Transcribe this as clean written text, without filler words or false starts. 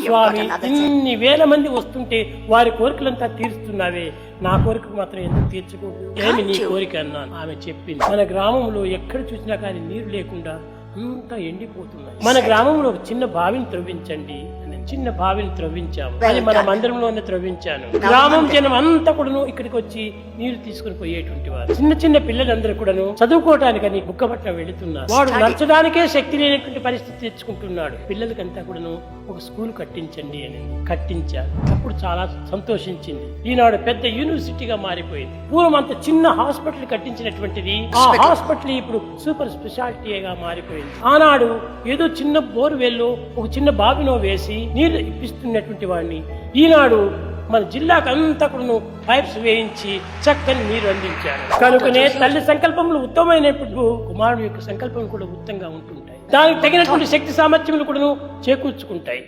స్వామి, ఇన్ని వేల మంది వస్తుంటే వారి కోరికలంతా తీరుస్తున్నావే, నా కోరిక మాత్రం ఎందుకు తీర్చుకోదు? ఏమి నీ కోరిక అన్నాను. ఆమె చెప్పింది, మన గ్రామంలో ఎక్కడ చూసినా కానీ నీరు లేకుండా అంతా ఎండిపోతున్నాయి. మన గ్రామంలో ఒక చిన్న బావిని త్రవ్వించండి. చిన్న బావిని త్రవ్వించాము. అది మన మందిరంలోనే త్రవ్వించాను. గ్రామం జనం అంతా కూడాను ఇక్కడికి వచ్చి నీరు తీసుకుని పోయేటువంటి వారు. చిన్న చిన్న పిల్లలందరూ కూడాను చదువుకోవటానికని బుక్కపట్నం వెళుతున్నారు. వాడు నడచడానికే శక్తి లేనటువంటి పరిస్థితి తెచ్చుకుంటున్నాడు. పిల్లలకంతా కూడాను ఒక స్కూల్ కట్టించండి అని కట్టించారు. అప్పుడు చాలా సంతోషించింది. ఈనాడు పెద్ద యూనివర్సిటీగా మారిపోయింది. పూర్వం అంత చిన్న హాస్పిటల్ కట్టించినటువంటిది ఆ హాస్పిటల్ ఇప్పుడు సూపర్ స్పెషాలిటీగా మారిపోయింది. ఆనాడు ఏదో చిన్న బోర్వెల్లో ఒక చిన్న బావినో వేసి నీరు ఇప్పిస్తున్నటువంటి వాడిని ఈనాడు మన జిల్లాకు అంతా కూడా పైప్స్ వేయించి చక్కని నీరు అందించారు. కనుకనే తల్లి సంకల్పములు ఉత్తమమైనప్పుడు కుమారుడు యొక్క సంకల్పం కూడా ఉత్తమంగా ఉంటుంటాయి. దానికి తగినటువంటి శక్తి సామర్థ్యములు కూడా చేకూర్చుకుంటాయి.